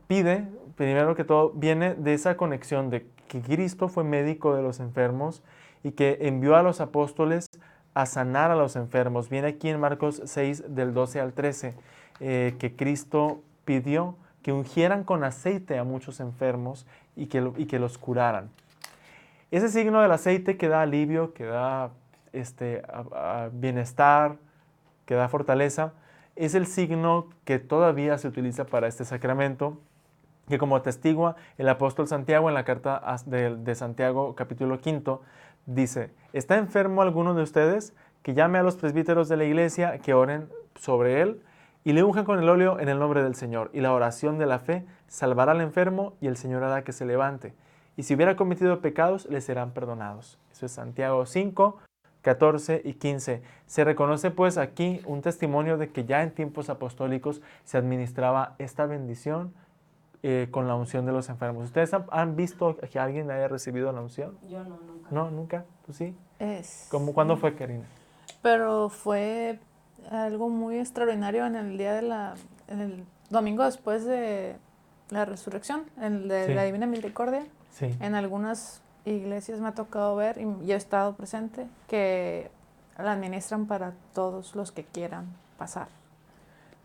pide, primero que todo, viene de esa conexión de que Cristo fue médico de los enfermos y que envió a los apóstoles a sanar a los enfermos. Viene aquí en Marcos 6, del 12 al 13, que Cristo pidió que ungieran con aceite a muchos enfermos y que los curaran. Ese signo del aceite que da alivio, que da bienestar, que da fortaleza, es el signo que todavía se utiliza para este sacramento, que como atestigua el apóstol Santiago en la carta de Santiago capítulo 5, dice: ¿está enfermo alguno de ustedes? Que llame a los presbíteros de la iglesia, que oren sobre él y le unjan con el óleo en el nombre del Señor. Y la oración de la fe salvará al enfermo y el Señor hará que se levante. Y si hubiera cometido pecados, le serán perdonados. Eso es Santiago 5, 14 y 15. Se reconoce pues aquí un testimonio de que ya en tiempos apostólicos se administraba esta bendición con la unción de los enfermos. ¿Ustedes han visto que alguien haya recibido la unción? Yo no, nunca. ¿No? ¿Nunca? ¿Tú sí? ¿Cuándo fue, Karina? Pero fue algo muy extraordinario en el domingo después de la resurrección, Sí. la Divina Misericordia. Sí. En algunas iglesias me ha tocado ver, y yo he estado presente, que la administran para todos los que quieran pasar.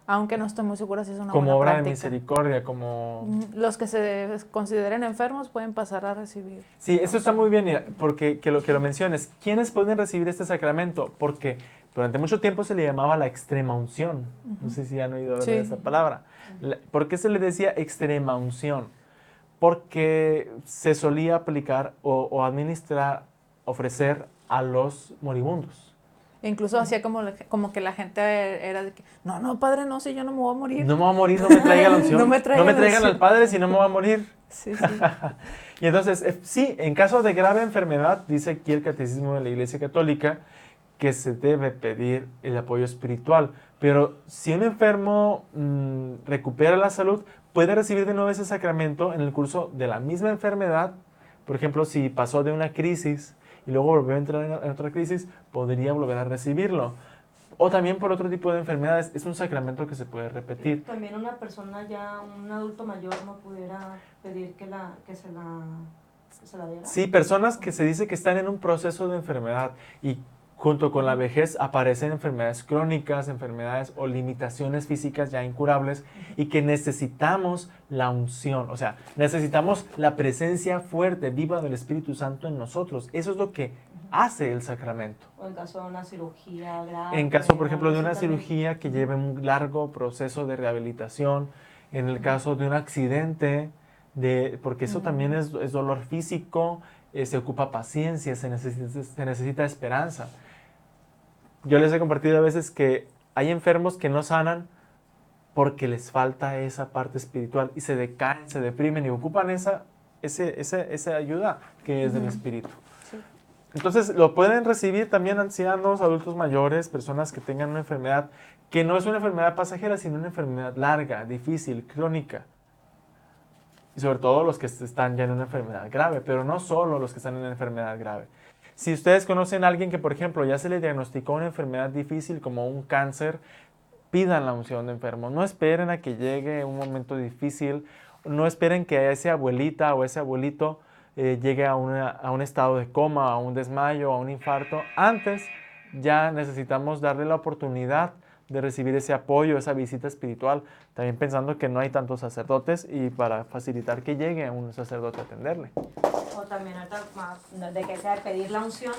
Aunque no estoy muy segura si es una Como buena obra práctica. de misericordia, como... Los que se consideren enfermos pueden pasar a recibir. Sí, eso está muy bien, mira, porque que lo menciones. ¿Quiénes pueden recibir este sacramento? Porque durante mucho tiempo se le llamaba la extrema unción. No sé si han oído hablar de esa palabra. ¿Por qué se le decía extrema unción? Porque se solía aplicar o administrar, ofrecer a los moribundos. Incluso hacía como que la gente era de que, no, padre, no, si yo no me voy a morir. No me voy a morir, no me traiga la unción. No me traigan al Padre si no me voy a morir. Sí. Y entonces, sí, en caso de grave enfermedad, dice aquí el Catecismo de la Iglesia Católica, que se debe pedir el apoyo espiritual. Pero si un enfermo recupera la salud, puede recibir de nuevo ese sacramento en el curso de la misma enfermedad. Por ejemplo, si pasó de una crisis y luego volvió a entrar en otra crisis, podría volver a recibirlo. O también por otro tipo de enfermedades, es un sacramento que se puede repetir. También una persona ya, un adulto mayor, no pudiera pedir que se la diera. Sí, personas que se dice que están en un proceso de enfermedad y junto con la vejez aparecen enfermedades crónicas, enfermedades o limitaciones físicas ya incurables y que necesitamos la unción, o sea, necesitamos la presencia fuerte, viva del Espíritu Santo en nosotros. Eso es lo que hace el sacramento. O en caso de una cirugía grave. En caso, por ejemplo, de una cirugía que lleve un largo proceso de rehabilitación, en el caso de un accidente, porque eso también es dolor físico, se ocupa paciencia, se necesita esperanza. Yo les he compartido a veces que hay enfermos que no sanan porque les falta esa parte espiritual y se decaen, se deprimen y ocupan esa ayuda que es del Espíritu. Sí. Entonces lo pueden recibir también ancianos, adultos mayores, personas que tengan una enfermedad que no es una enfermedad pasajera, sino una enfermedad larga, difícil, crónica. Y sobre todo los que están ya en una enfermedad grave, pero no solo los que están en una enfermedad grave. Si ustedes conocen a alguien que, por ejemplo, ya se le diagnosticó una enfermedad difícil como un cáncer, pidan la unción de enfermo. No esperen a que llegue un momento difícil. No esperen que esa abuelita o ese abuelito llegue a un estado de coma, a un desmayo, a un infarto. Antes ya necesitamos darle la oportunidad de recibir ese apoyo, esa visita espiritual, también pensando que no hay tantos sacerdotes y para facilitar que llegue un sacerdote a atenderle. O también de que sea pedir la unción,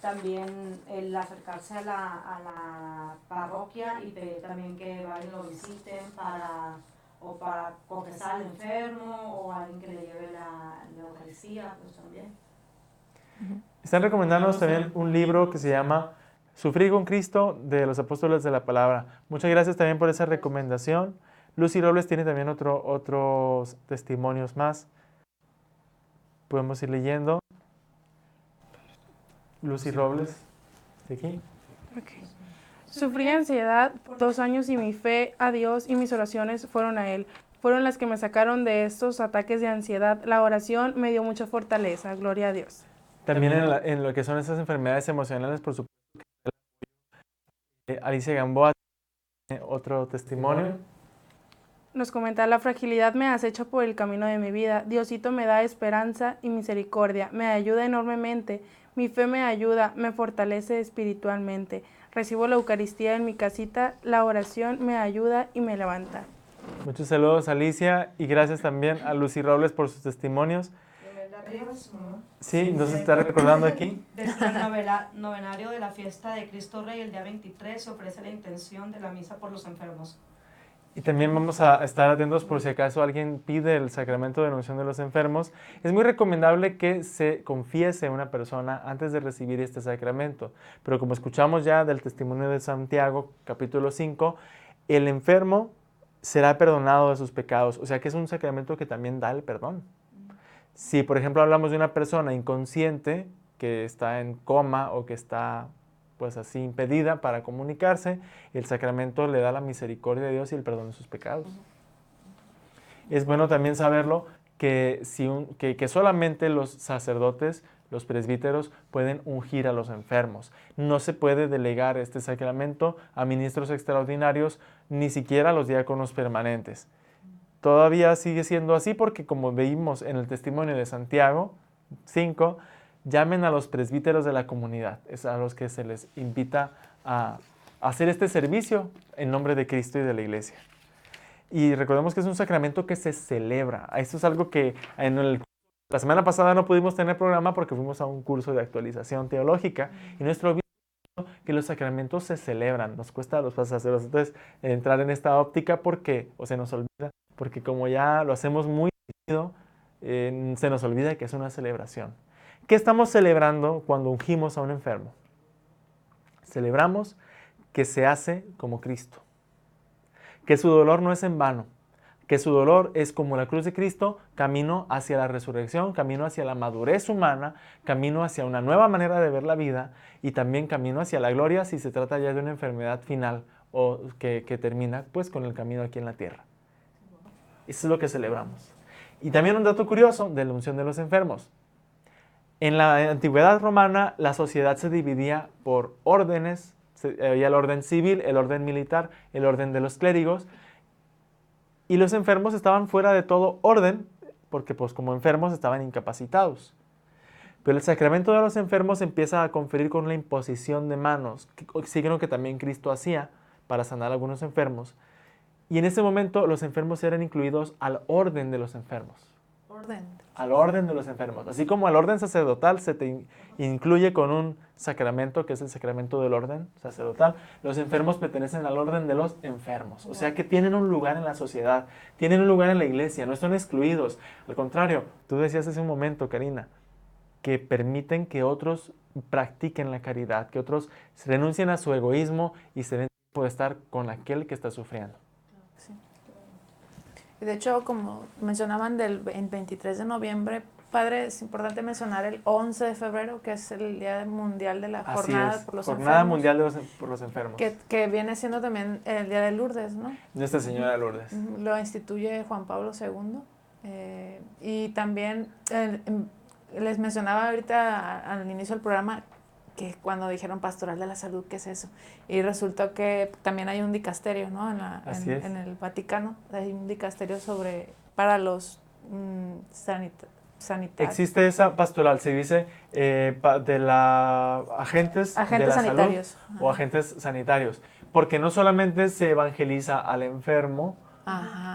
también el acercarse a la parroquia y pedir también que vayan lo visiten para confesar al enfermo o alguien que le lleve la Eucaristía, pues también. Están recomendándonos también un libro que se llama Sufrir con Cristo, de los Apóstoles de la Palabra. Muchas gracias también por esa recomendación. Lucy Robles tiene también otros testimonios más. Podemos ir leyendo. Lucy Robles, de aquí. Okay. Sufrí ansiedad por 2 años y mi fe a Dios y mis oraciones fueron a Él. Fueron las que me sacaron de estos ataques de ansiedad. La oración me dio mucha fortaleza. Gloria a Dios. También en lo que son esas enfermedades emocionales, por supuesto, Alicia Gamboa tiene otro testimonio. Nos comenta, la fragilidad me acecha por el camino de mi vida. Diosito me da esperanza y misericordia. Me ayuda enormemente. Mi fe me ayuda, me fortalece espiritualmente. Recibo la Eucaristía en mi casita. La oración me ayuda y me levanta. Muchos saludos, Alicia, y gracias también a Lucy Robles por sus testimonios. Sí, nos está recordando aquí. Desde el novenario de la fiesta de Cristo Rey, el día 23, se ofrece la intención de la misa por los enfermos. Y también vamos a estar atentos por si acaso alguien pide el sacramento de la unción de los enfermos. Es muy recomendable que se confiese una persona antes de recibir este sacramento. Pero como escuchamos ya del testimonio de Santiago, capítulo 5, el enfermo será perdonado de sus pecados. O sea que es un sacramento que también da el perdón. Si, por ejemplo, hablamos de una persona inconsciente que está en coma o que está pues así impedida para comunicarse, el sacramento le da la misericordia de Dios y el perdón de sus pecados. Es bueno también saberlo que solamente los sacerdotes, los presbíteros, pueden ungir a los enfermos. No se puede delegar este sacramento a ministros extraordinarios, ni siquiera a los diáconos permanentes. Todavía sigue siendo así porque, como veímos en el testimonio de Santiago 5, llamen a los presbíteros de la comunidad. Es a los que se les invita a hacer este servicio en nombre de Cristo y de la Iglesia. Y recordemos que es un sacramento que se celebra. Esto es algo que la semana pasada no pudimos tener programa porque fuimos a un curso de actualización teológica y nuestro obispo dijo que los sacramentos se celebran. Nos cuesta a los sacerdotes entrar en esta óptica porque se nos olvida, porque como ya lo hacemos muy seguido, se nos olvida que es una celebración. ¿Qué estamos celebrando cuando ungimos a un enfermo? Celebramos que se hace como Cristo, que su dolor no es en vano, que su dolor es como la cruz de Cristo, camino hacia la resurrección, camino hacia la madurez humana, camino hacia una nueva manera de ver la vida y también camino hacia la gloria si se trata ya de una enfermedad final o que termina pues con el camino aquí en la tierra. Eso es lo que celebramos. Y también un dato curioso de la unción de los enfermos. En la antigüedad romana, la sociedad se dividía por órdenes. Había el orden civil, el orden militar, el orden de los clérigos. Y los enfermos estaban fuera de todo orden, porque pues como enfermos estaban incapacitados. Pero el sacramento de los enfermos empieza a conferir con la imposición de manos, signo que también Cristo hacía para sanar a algunos enfermos. Y en ese momento los enfermos eran incluidos al orden de los enfermos. Al orden de los enfermos. Así como el orden sacerdotal se te incluye con un sacramento, que es el sacramento del orden sacerdotal, los enfermos pertenecen al orden de los enfermos. O sea que tienen un lugar en la sociedad, tienen un lugar en la iglesia, no están excluidos. Al contrario, tú decías hace un momento, Karina, que permiten que otros practiquen la caridad, que otros renuncien a su egoísmo y se den tiempo de estar con aquel que está sufriendo. De hecho, como mencionaban el 23 de noviembre, padre, es importante mencionar el 11 de febrero, que es el Día Mundial de la Jornada por los Enfermos. Jornada Mundial por los Enfermos. Que viene siendo también el Día de Lourdes, ¿no? Nuestra Señora de Lourdes. Lo instituye Juan Pablo II. Y también les mencionaba ahorita al inicio del programa que cuando dijeron pastoral de la salud, ¿qué es eso? Y resultó que también hay un dicasterio, ¿no? En el Vaticano hay un dicasterio para los sanitarios. Existe esa pastoral, se dice de la agentes de la sanitarios. salud o agentes sanitarios, porque no solamente se evangeliza al enfermo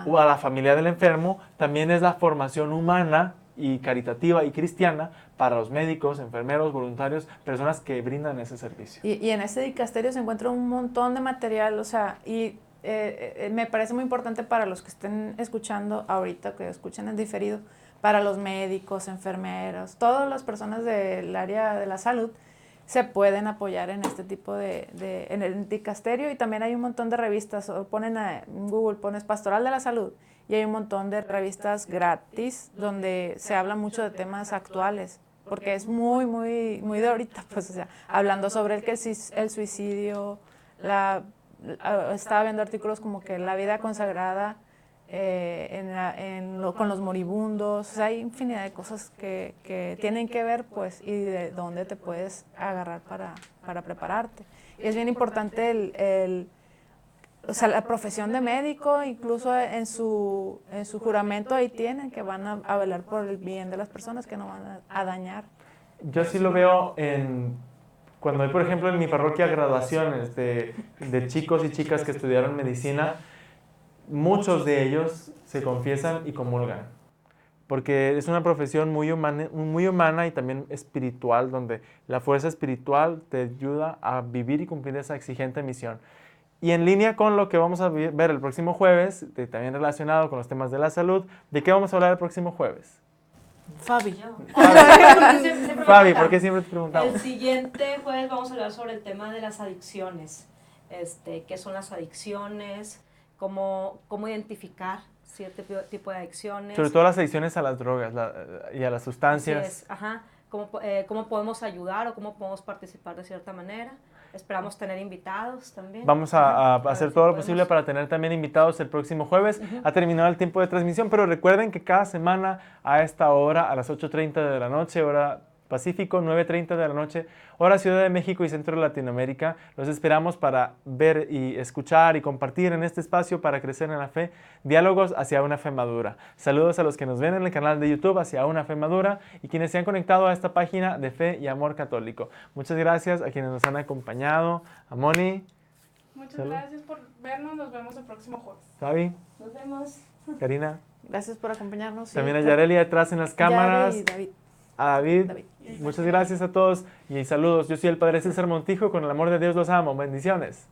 o a la familia del enfermo, también es la formación humana y caritativa y cristiana para los médicos, enfermeros, voluntarios, personas que brindan ese servicio. Y en ese dicasterio se encuentra un montón de material, o sea, y me parece muy importante para los que estén escuchando ahorita, que escuchen en diferido, para los médicos, enfermeros, todas las personas del área de la salud se pueden apoyar en este tipo en el dicasterio, y también hay un montón de revistas, ponen en Google, pones Pastoral de la Salud, y hay un montón de revistas gratis donde se habla mucho de temas actuales, porque es muy, muy, muy de ahorita, pues, o sea, hablando sobre el suicidio, estaba viendo artículos como que la vida consagrada con los moribundos, o sea, hay infinidad de cosas que tienen que ver, pues, y de dónde te puedes agarrar para prepararte. Y es bien importante o sea, la profesión de médico, incluso en su juramento ahí tienen que van a velar por el bien de las personas, que no van a dañar. Yo sí lo veo cuando hay, por ejemplo, en mi parroquia graduaciones de chicos y chicas que estudiaron medicina, muchos de ellos se confiesan y comulgan, porque es una profesión muy humana y también espiritual, donde la fuerza espiritual te ayuda a vivir y cumplir esa exigente misión. Y en línea con lo que vamos a ver el próximo jueves, también relacionado con los temas de la salud, ¿de qué vamos a hablar el próximo jueves? Fabi. Fabi, ¿por qué siempre te preguntamos? El siguiente jueves vamos a hablar sobre el tema de las adicciones. ¿Qué son las adicciones? Cómo identificar cierto tipo de adicciones. Sobre todo las adicciones a las drogas y a las sustancias. Así es, ajá. Cómo podemos ayudar o cómo podemos participar de cierta manera. Esperamos tener invitados también. Vamos a hacer todo lo posible para tener también invitados el próximo jueves. Ha terminado el tiempo de transmisión, pero recuerden que cada semana a esta hora, a las 8:30 de la noche, hora Pacífico, 9:30 de la noche, hora Ciudad de México y Centro de Latinoamérica. Los esperamos para ver y escuchar y compartir en este espacio para crecer en la fe, diálogos hacia una fe madura. Saludos a los que nos ven en el canal de YouTube Hacia una Fe Madura y quienes se han conectado a esta página de Fe y Amor Católico. Muchas gracias a quienes nos han acompañado. A Moni. Muchas gracias por vernos, nos vemos el próximo jueves. Fabi. Nos vemos. Karina. Gracias por acompañarnos. También a Yareli detrás en las cámaras. Y David. A David. Muchas gracias a todos y saludos. Yo soy el Padre César Montijo. Con el amor de Dios los amo. Bendiciones.